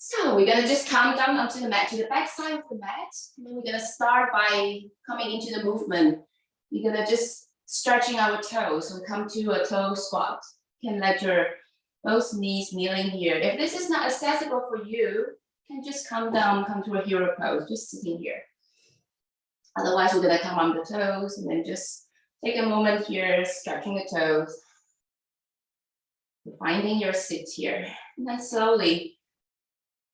So we're gonna just come down onto the mat, to the back side of the mat. And then we're gonna start by coming into the movement. We're gonna just stretching our toes. So come to a toe squat. You can let your both knees kneeling here. If this is not accessible for you, you can just come down, come to a hero pose, just sitting here. Otherwise, we're gonna come on the toes and then just take a moment here, stretching the toes. Finding your sit here. And then slowly,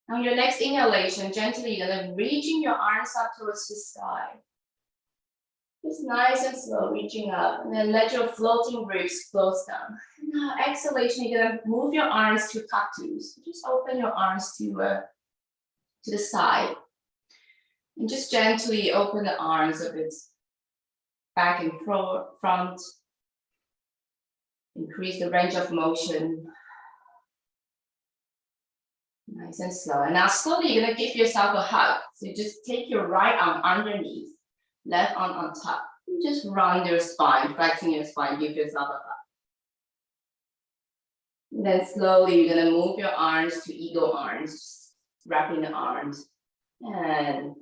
on your next inhalation, gently, you're gonna reaching your arms up towards the sky. Just nice and slow, reaching up, and then let your floating ribs close down. Now, exhalation, you're gonna move your arms to cactus. Just open your arms to the side. And just gently open the arms a bit back and front. Increase the range of motion. Nice and slow. And now slowly you're gonna give yourself a hug. So just take your right arm underneath, left arm on top. And just round your spine, flexing your spine, give yourself a hug. And then slowly you're gonna move your arms to eagle arms, just wrapping the arms. And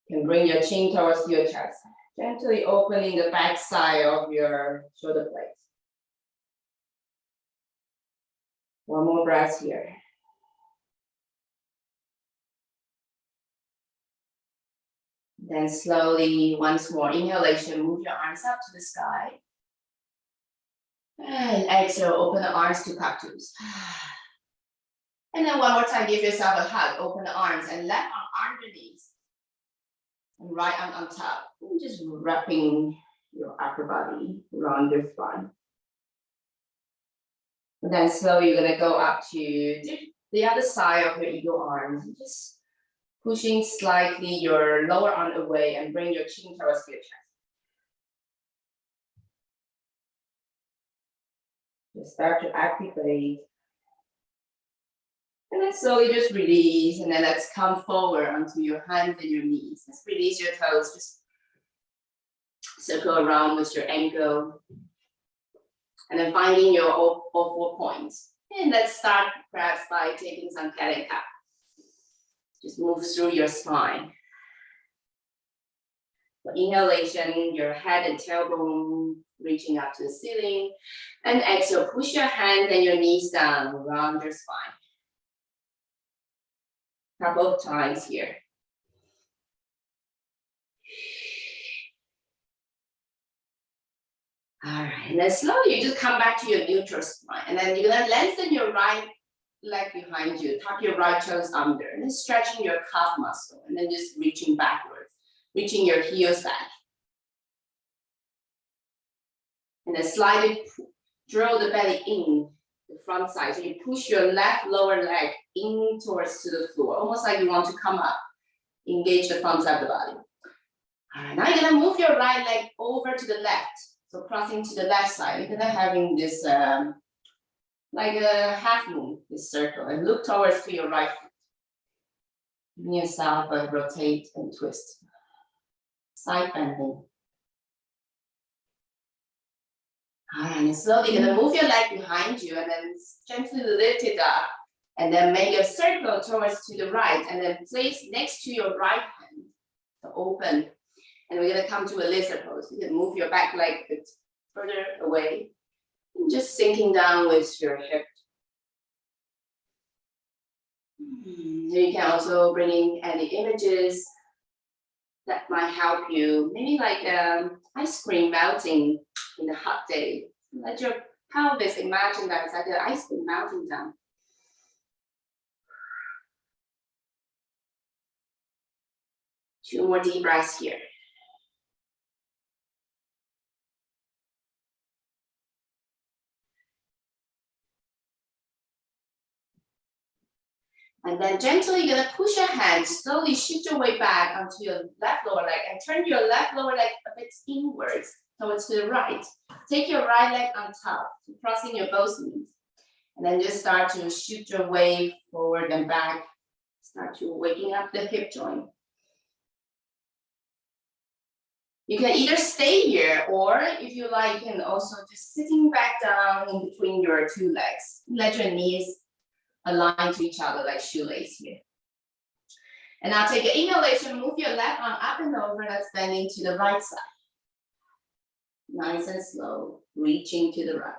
you can bring your chin towards your chest. Gently opening the back side of your shoulder blades. One more breath here. Then slowly, once more, inhalation, move your arms up to the sky. And exhale, open the arms to cactus. And then one more time, give yourself a hug, open the arms and left arm underneath. And right arm on top. And just wrapping your upper body around your spine. And then slowly, you're gonna go up to the other side of your eagle arms. Just pushing slightly your lower arm away and bring your chin towards your chest. Just start to activate. And then slowly just release. And then let's come forward onto your hands and your knees. Just release your toes. Just circle around with your ankle. And then finding your all 4 points. And let's start perhaps by taking some cat and cow. Just move through your spine. For inhalation, your head and tailbone reaching up to the ceiling. And exhale, push your hands and your knees down around your spine. Couple of times here. All right, and then slowly you just come back to your neutral spine. And then you're gonna lengthen your right leg behind you, tuck your right toes under, and then stretching your calf muscle, and then just reaching backwards, reaching your heels back. And then slightly draw the belly in the front side. So you push your left lower leg in towards to the floor, almost like you want to come up, engage the front side of the body. All right, now you're gonna move your right leg over to the left. So crossing to the left side, you're gonna having this like a half moon, this circle, and look towards to your right foot. Giving yourself a rotate and twist. Side bending. All right, and slowly you're gonna move your leg behind you and then gently lift it up. And then make a circle towards to the right and then place next to your right hand to open. And we're gonna come to a lizard pose. You can move your back leg a bit further away. And just sinking down with your hip. You can also bring in any images that might help you. Maybe like ice cream melting in a hot day. Let your pelvis imagine that it's like an ice cream melting down. Two more deep breaths here. And then gently, you're gonna push your hands, slowly shift your way back onto your left lower leg and turn your left lower leg a bit inwards towards to the right. Take your right leg on top, crossing your both knees. And then just start to shift your way forward and back. Start to waking up the hip joint. You can either stay here, or if you like, you can also just sitting back down in between your two legs. Let your knees aligned to each other like shoelace here. And now take an inhalation, move your left arm up and over, that's bending to the right side. Nice and slow, reaching to the right.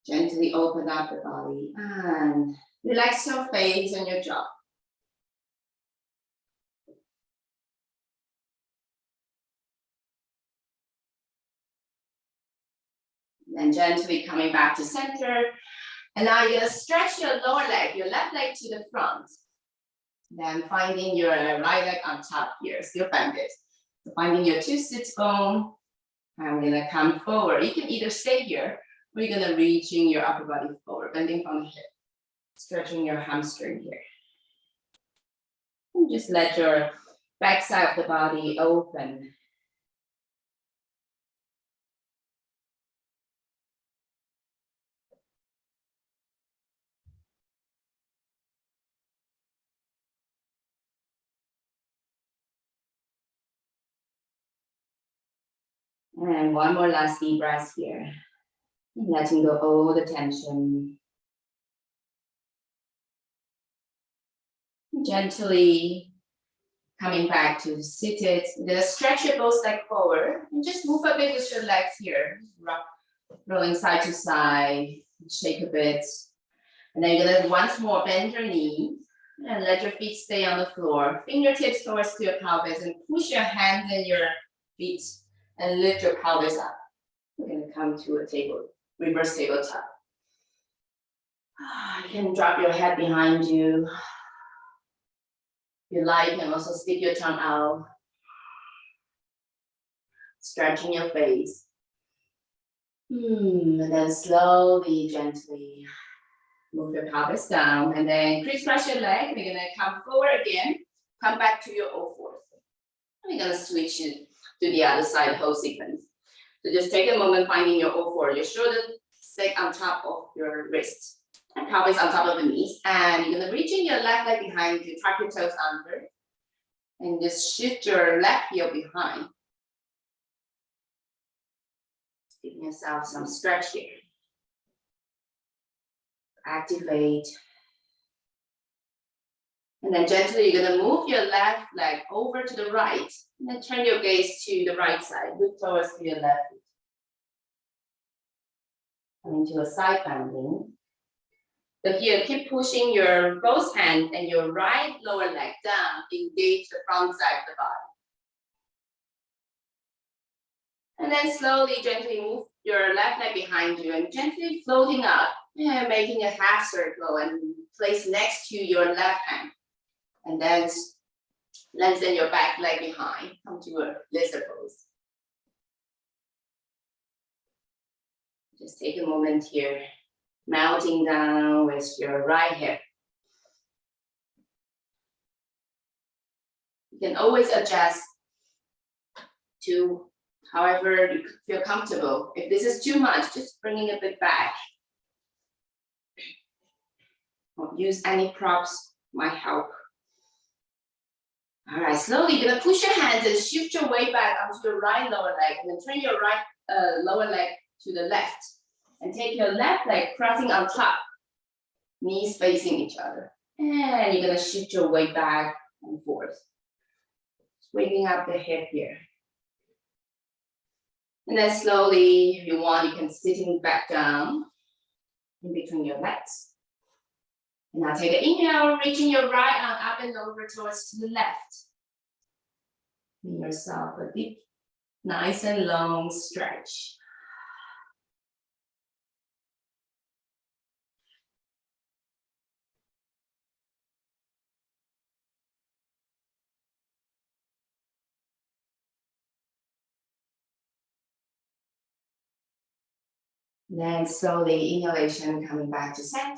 Gently open up the body and relax your face and your jaw. Then gently coming back to center. And now you're gonna stretch your lower leg, your left leg to the front. Then finding your right leg on top here, still bended. So finding your two sits bone. I'm gonna come forward. You can either stay here, or you're gonna reaching your upper body forward, bending from the hip, stretching your hamstring here. And just let your back side of the body open. And one more last deep breath here. Letting go all the tension. Gently coming back to seated. Then stretch your both legs forward and just move a bit with your legs here. Rolling side to side, shake a bit. And then you're gonna once more bend your knee and let your feet stay on the floor. Fingertips towards your pelvis and push your hands and your feet and lift your pelvis up. We're gonna come to a table, reverse tabletop. You can drop your head behind you. If you like, you can also stick your tongue out. Stretching your face. And then slowly, gently move your pelvis down. And then crisscross your leg. We're gonna come forward again. Come back to your O4. We're gonna switch it to the other side, whole sequence. So just take a moment finding your O4. Your shoulder stay on top of your wrist. And pelvis on top of the knees. And you're gonna reach in your left leg behind you, tuck your toes under. And just shift your left heel behind. Giving yourself some stretch here. Activate. And then gently you're gonna move your left leg over to the right. And then turn your gaze to the right side. Look towards to your left foot. Coming to a side bending. So here, keep pushing your both hands and your right lower leg down. Engage the front side of the body. And then slowly, gently move your left leg behind you and gently floating up. And making a half circle and place next to your left hand. And then lengthen your back leg behind. Come to a lizard pose. Just take a moment here. Melting down with your right hip. You can always adjust to however you feel comfortable. If this is too much, just bringing a bit back. Or use any props might help. All right, slowly you're gonna push your hands and shift your weight back onto your right lower leg and then turn your right lower leg to the left. And take your left leg crossing on top, knees facing each other. And you're gonna shift your weight back and forth. Swinging up the hip here. And then slowly, if you want, you can sitting back down in between your legs. And now take an inhale, reaching your right arm up and over towards to the left. Give yourself a deep, nice and long stretch. Then slowly inhalation coming back to center.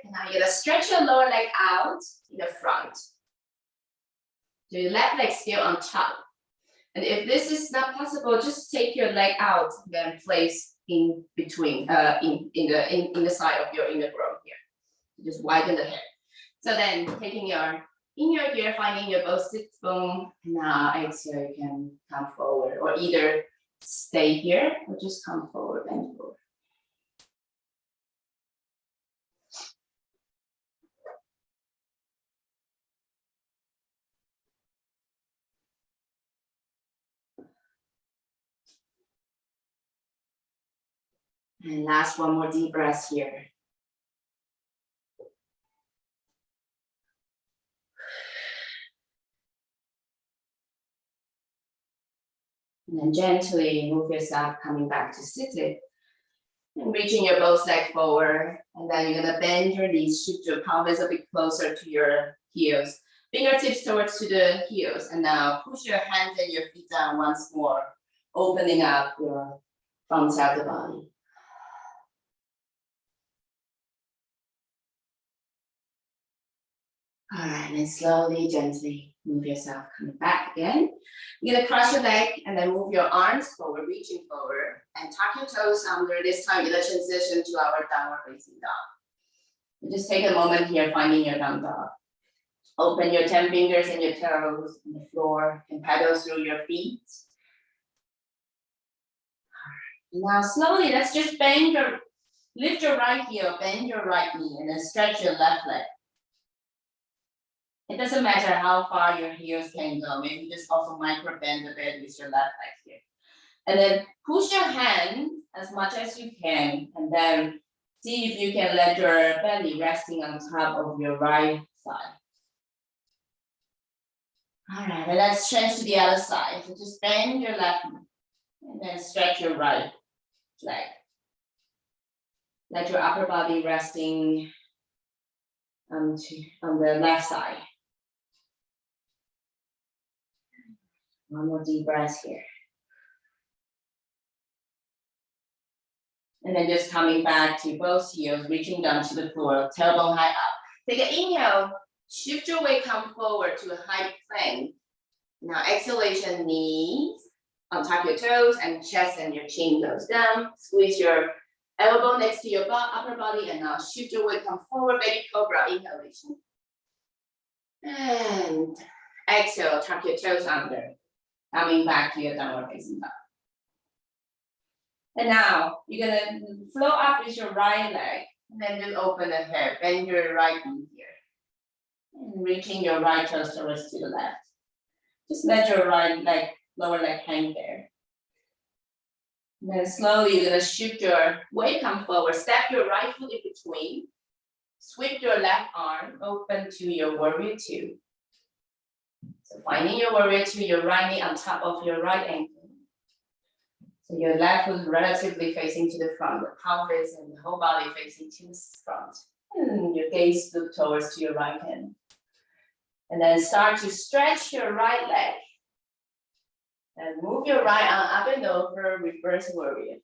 And now you're gonna stretch your lower leg out in the front. So your left leg still on top. And if this is not possible, just take your leg out, then place in between, in the side of your inner groin here. Just widen the hip. So then taking your inhale here, finding your both sits bone. Now exhale, you can come forward or either stay here or just come forward and forward. And last one more deep breath here. And then gently move yourself coming back to seated. And reaching your both legs forward. And then you're gonna bend your knees, shift your pelvis a bit closer to your heels. Fingertips towards to the heels. And now push your hands and your feet down once more, opening up your front side of the body. All right, and then slowly, gently move yourself coming back again. You're gonna cross your leg and then move your arms forward, reaching forward, and tuck your toes under. This time, you're gonna transition to our downward facing dog. Just take a moment here, finding your down dog. Open your 10 fingers and your toes on the floor and pedal through your feet. Now slowly, let's just lift your right heel, bend your right knee, and then stretch your left leg. It doesn't matter how far your heels can go. Maybe just also micro bend a bit with your left leg here. And then push your hand as much as you can, and then see if you can let your belly resting on top of your right side. All right, and let's change to the other side. So just bend your left knee, and then stretch your right leg. Let your upper body resting on the left side. One more deep breath here. And then just coming back to both heels, reaching down to the floor, tailbone high up. Take an inhale, shift your weight, come forward to a high plank. Now exhalation, knees, untuck your toes and chest and your chin goes down. Squeeze your elbow next to your upper body and now shift your weight, come forward, baby cobra, inhalation. And exhale, tuck your toes under. Coming back to your downward facing dog. And now you're gonna flow up with your right leg and then just open the hip, bend your right knee here. And reaching your right toes towards to the left. Just let your right leg, lower leg hang there. And then slowly you're gonna shift your weight, come forward, step your right foot in between, sweep your left arm, open to your warrior two. So finding your warrior two, your right knee on top of your right ankle. So your left foot relatively facing to the front, the pelvis and the whole body facing to the front. And your gaze look towards to your right hand. And then start to stretch your right leg. And move your right arm up and over, reverse warrior.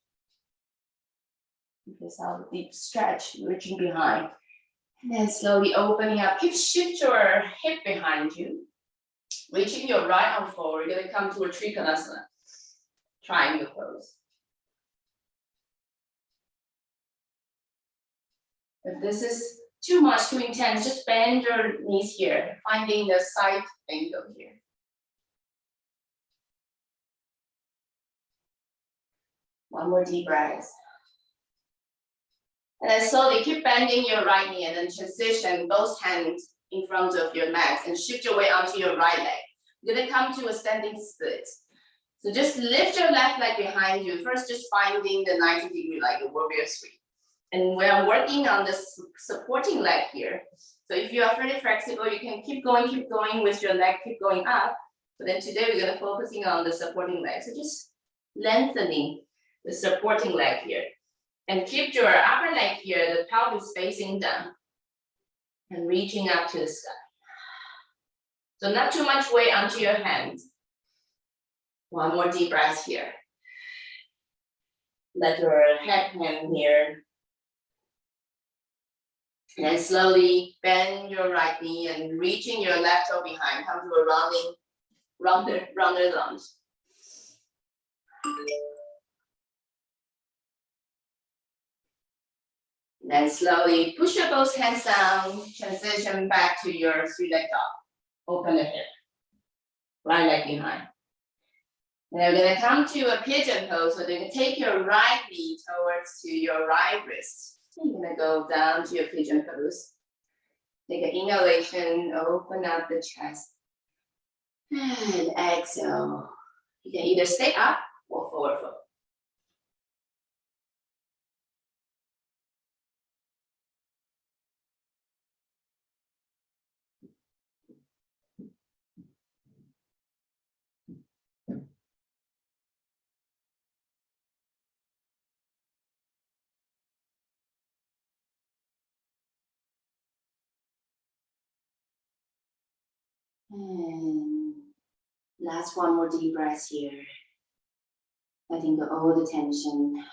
This out a deep stretch, reaching behind. And then slowly opening up. Shift your hip behind you. Reaching your right arm forward, you're gonna come to a trikonasana. Triangle pose. If this is too much, too intense, just bend your knees here, finding the side angle here. One more deep breath. And then slowly keep bending your right knee and then transition both hands in front of your mat and shift your weight onto your right leg. You're gonna come to a standing split. So just lift your left leg behind you. First, just finding the 90-degree like a warrior three. And we're working on this supporting leg here. So if you are fairly flexible, you can keep going with your leg, keep going up. But then today we're gonna focusing on the supporting leg. So just lengthening the supporting leg here. And keep your upper leg here, the pelvis facing down. And reaching up to the sky. So not too much weight onto your hands. One more deep breath here. Let your head hang here. And then slowly bend your right knee and reaching your left toe behind. Come to a rounder lunge. And then slowly push your both hands down. Transition back to your three-leg dog. Open the hip. Right leg behind. Now we're gonna come to a pigeon pose. So you're gonna take your right knee towards to your right wrist. You're gonna go down to your pigeon pose. Take an inhalation, open up the chest. And exhale. You can either stay up or forward fold. And last one more deep breath here. Letting go all the tension.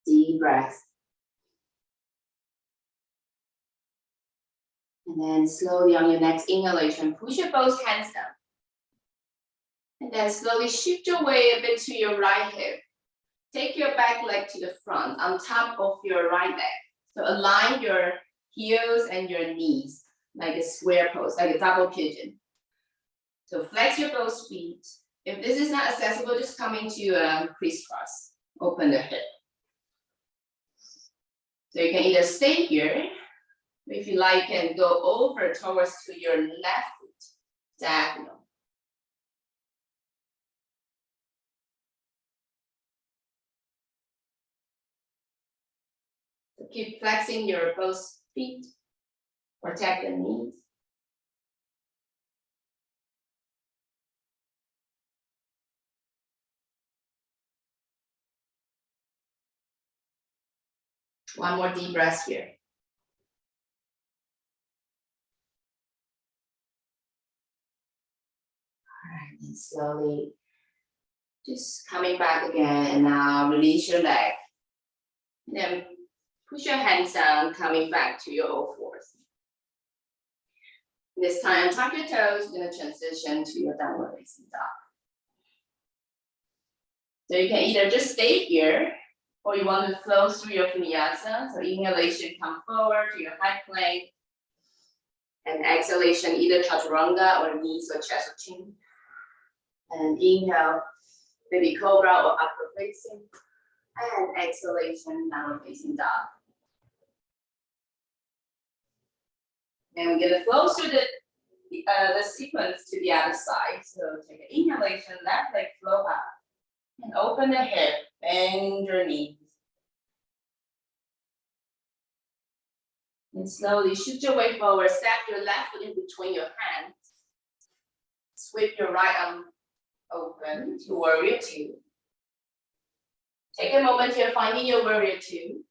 Deep breath. And then slowly on your next inhalation, push your both hands down. And then slowly shift your weight a bit to your right hip. Take your back leg to the front on top of your right leg. So align your heels and your knees like a square pose, like a double pigeon. So flex your both feet. If this is not accessible, just come into a crisscross. Open the hip. So you can either stay here, or if you like, you can go over towards to your left foot, diagonal. So keep flexing your both feet, protect the knees. One more deep breath here. All right, and slowly just coming back again, and now release your leg. And then push your hands down, coming back to your all fours. This time, tuck your toes, you're gonna transition to your downward facing dog. So you can either just stay here, or you want to flow through your vinyasa. So inhalation, come forward to your high plank. And exhalation, either chaturanga or knees or chest or chin. And inhale, baby cobra or upward facing. And exhalation, downward facing dog. And we're gonna flow through the sequence to the other side. So take an inhalation, left leg flow up. And open the hip, bend your knees. And slowly shoot your weight forward, step your left foot in between your hands. Sweep your right arm open to warrior two. Take a moment here, finding your warrior two.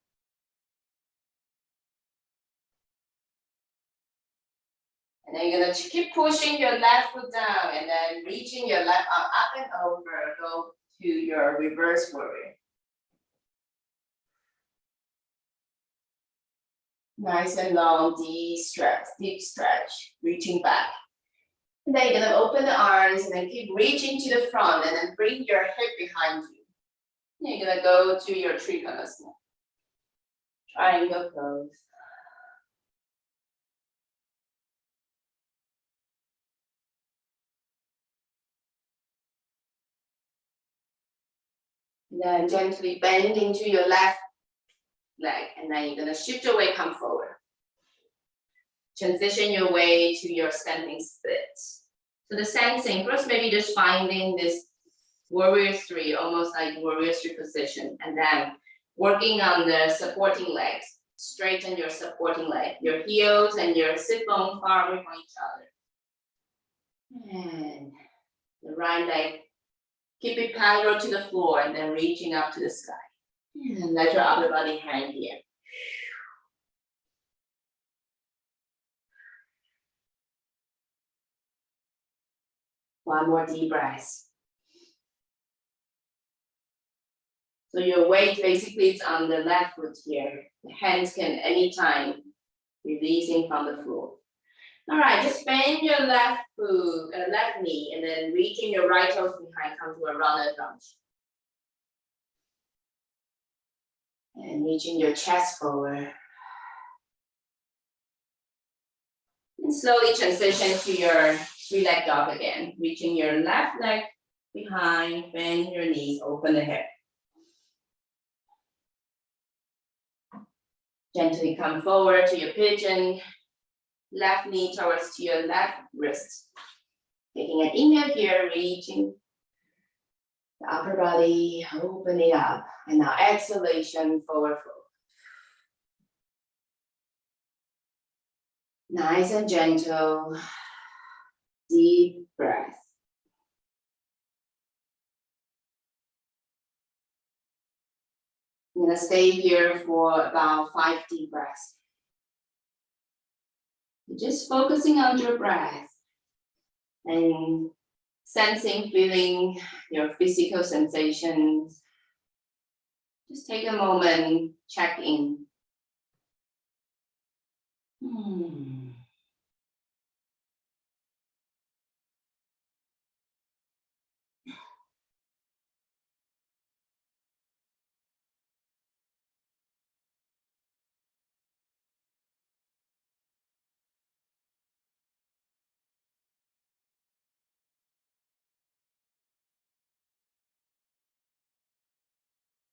And then you're gonna keep pushing your left foot down and then reaching your left arm up and over, go to your reverse warrior. Nice and long, deep stretch, reaching back. And then you're gonna open the arms and then keep reaching to the front and then bring your hip behind you. And you're gonna go to your Trikonasana. Triangle pose. And then gently bend into your left leg, and then you're gonna shift your weight, come forward. Transition your way to your standing split. So the sensing, first maybe just finding this warrior three, almost like warrior three position, and then working on the supporting legs. Straighten your supporting leg, your heels and your sit bone far away from each other. And the right leg, keep it parallel to the floor and then reaching up to the sky. And let your upper body hang here. One more deep breath. So your weight basically is on the left foot here. The hands can anytime releasing from the floor. All right, just bend your left foot, left knee, and then reaching your right toes behind, come to a runner lunge. And reaching your chest forward. And slowly transition to your three-leg dog again. Reaching your left leg behind, bend your knees, open the hip. Gently come forward to your pigeon. Left knee towards to your left wrist. Taking an inhale here, reaching the upper body, open it up. And now exhalation, forward fold. Nice and gentle, deep breath. I'm gonna stay here for about 5 deep breaths. Just focusing on your breath. and sensing, feeling your physical sensations. Just take a moment, check in.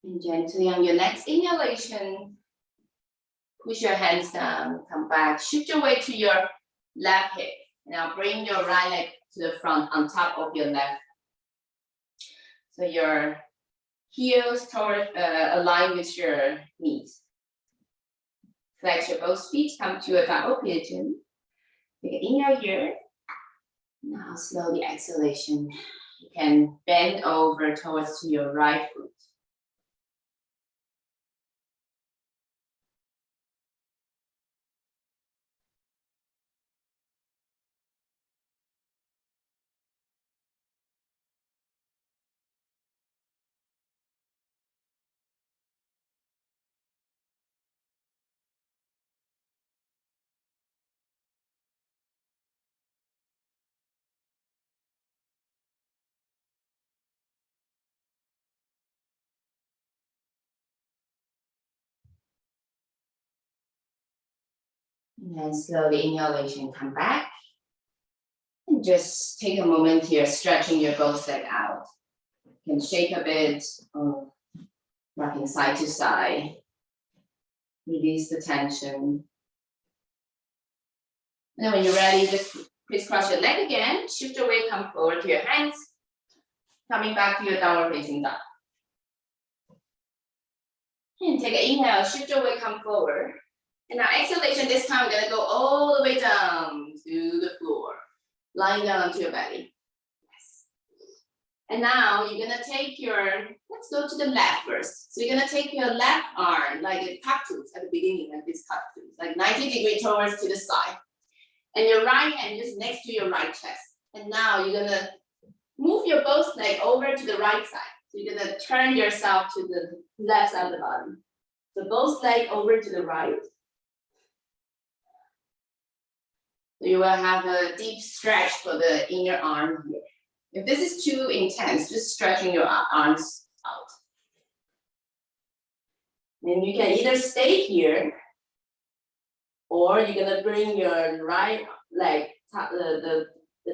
And gently on your next inhalation, push your hands down, come back, shift your weight to your left hip. Now bring your right leg to the front on top of your left. So your heels toward align with your knees. Flex your both feet, come to a double pigeon. Take an inhale here. Now slowly exhalation. You can bend over towards to your right foot. And then slowly inhalation, come back. And just take a moment here, stretching your both leg out. You can shake a bit, or rocking side to side. Release the tension. And then when you're ready, just crisscross your leg again. Shift your weight, come forward to your hands. Coming back to your downward facing dog. And take an inhale, shift your weight, come forward. And now exhalation, this time we're gonna go all the way down to the floor. Lying down onto your belly. Yes. And now you're gonna take let's go to the left first. So you're gonna take your left arm, like a cactus at the beginning, like this cactus, like 90 degrees towards to the side. And your right hand just next to your right chest. And now you're gonna move your both leg over to the right side. So you're gonna turn yourself to the left side of the body. So both legs over to the right. So you will have a deep stretch for the inner arm here. If this is too intense, just stretching your arms out. And you can either stay here, or you're gonna bring your right leg, the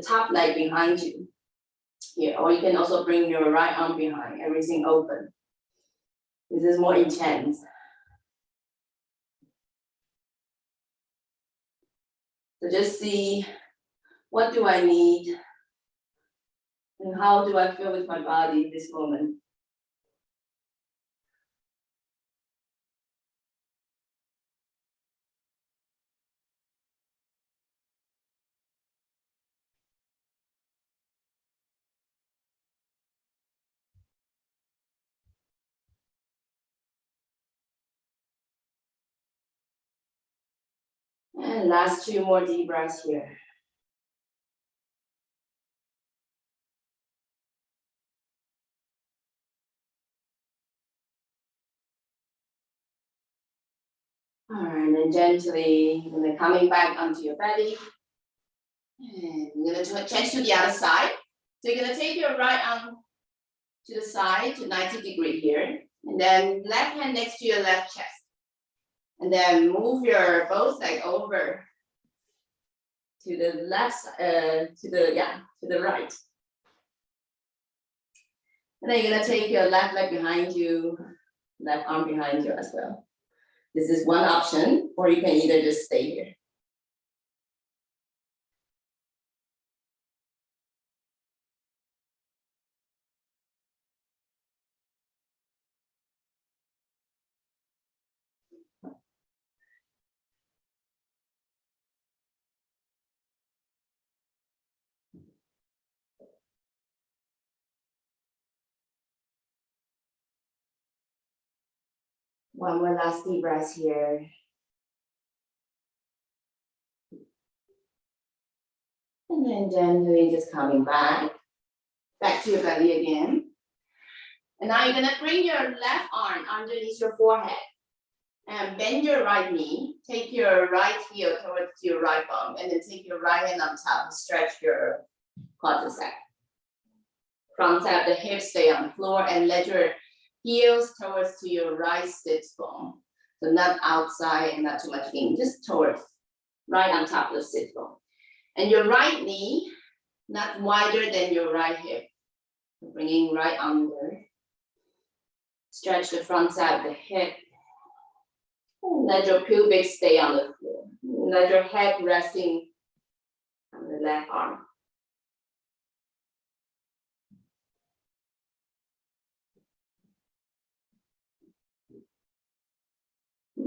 top leg behind you here, or you can also bring your right arm behind, everything open. This is more intense. So just see, what do I need? And how do I feel with my body at this moment? And last 2 more deep breaths here. All right, and then gently, coming back onto your belly. And you're gonna change to the other side. So you're gonna take your right arm to the side to 90 degrees here. And then left hand next to your left chest. And then move your both leg over to the left, to the right. And then you're gonna take your left leg behind you, left arm behind you as well. This is one option, or you can either just stay here. One more last deep breath here. And And then gently just coming back to your belly again. And now you're gonna bring your left arm underneath your forehead and bend your right knee. Take your right heel towards your right bum, and then take your right hand on top and stretch your quadricep. Front side of the hips stay on the floor, and let your heels towards to your right sit bone. So not outside and not too much in, just towards, right on top of the sit bone. And your right knee, not wider than your right hip. Bringing right under. Stretch the front side of the hip. And let your pubic stay on the floor. Let your head resting on the left arm.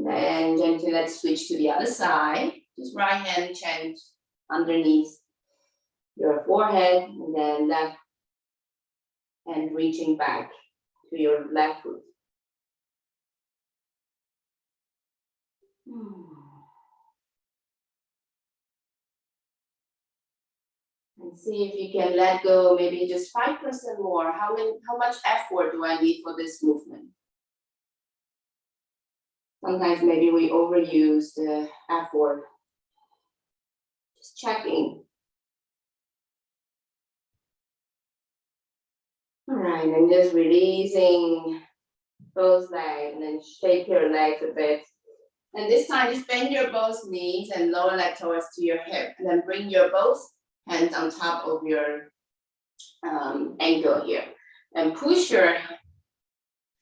And gently let's switch to the other side. Just right hand change underneath your forehead, and then left hand reaching back to your left foot. And see if you can let go maybe just 5% more. How much effort do I need for this movement? Sometimes maybe we overuse the effort. Just checking. All right, and just releasing both legs, and then shake your legs a bit. And this time, just bend your both knees and lower leg towards to your hip, and then bring your both hands on top of your ankle here, and push your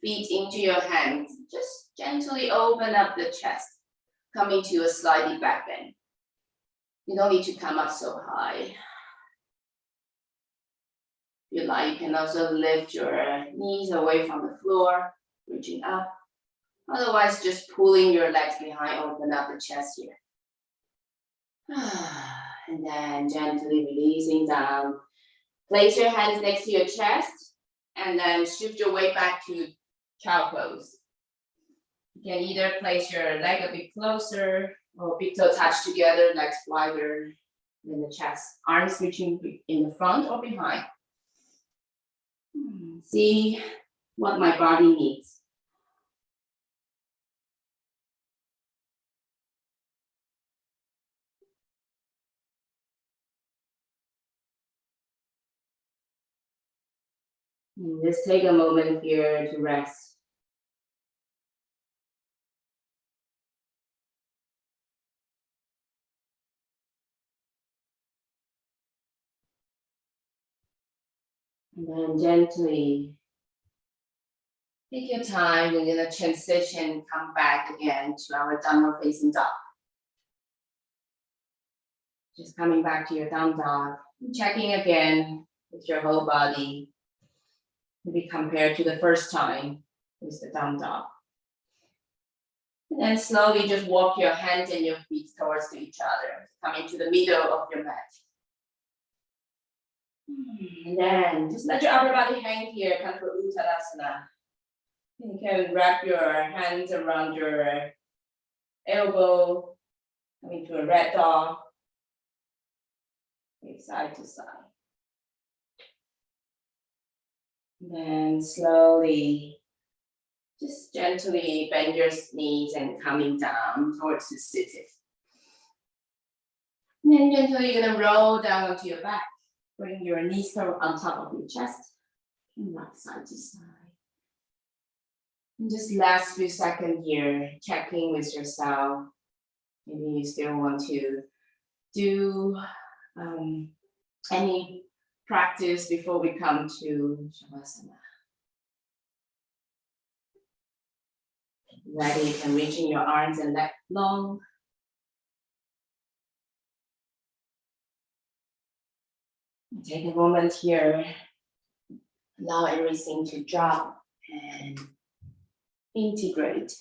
feet into your hands. Just gently open up the chest, coming to a slightly back bend. You don't need to come up so high. If you like, you can also lift your knees away from the floor, reaching up. Otherwise, just pulling your legs behind, open up the chest here. And then gently releasing down. Place your hands next to your chest, and then shift your weight back to child pose. You can either place your leg a bit closer, or big toe touch together, legs wider than the chest. Arms reaching in the front or behind. See what my body needs. And just take a moment here to rest. And then gently take your time. We're gonna transition, come back again to our downward facing dog. Just coming back to your down dog, checking again with your whole body. Maybe compared to the first time with the down dog. And then slowly just walk your hands and your feet towards each other, coming to the middle of your mat. And then just let your upper body hang here, come to Uttanasana. You can wrap your hands around your elbow, coming to a red dog, side to side. And then slowly, just gently bend your knees and coming down towards the sitting. And then gently you're gonna roll down onto your back. Bring your knees on top of your chest and rock side to side. And just last few seconds here, checking with yourself. Maybe you still want to do any practice before we come to Shavasana. Ready, you can reach in your arms and leg long. Take a moment here. Allow everything to drop and integrate.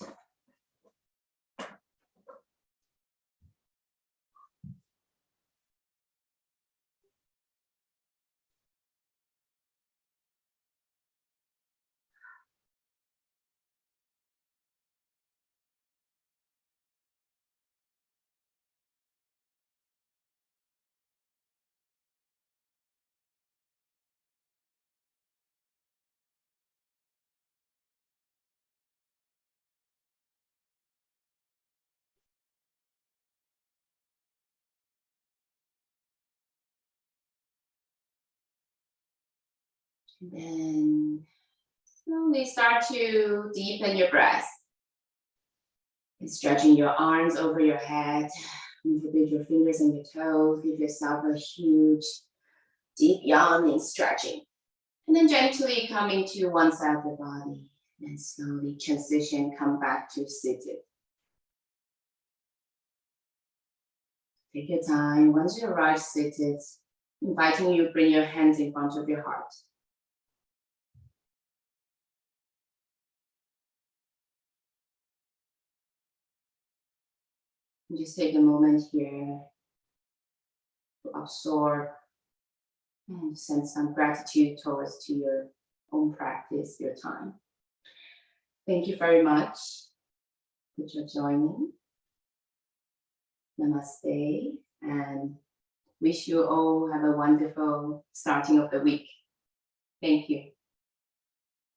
Then slowly start to deepen your breath. And stretching your arms over your head. Move a bit your fingers and your toes. Give yourself a huge, deep yawning stretching. And then gently coming to one side of the body. And slowly transition, come back to seated. Take your time. Once you arrive seated, inviting you to bring your hands in front of your heart. And just take a moment here to absorb and send some gratitude towards to your own practice, your time. Thank you very much for joining. Namaste, and wish you all have a wonderful starting of the week. Thank you.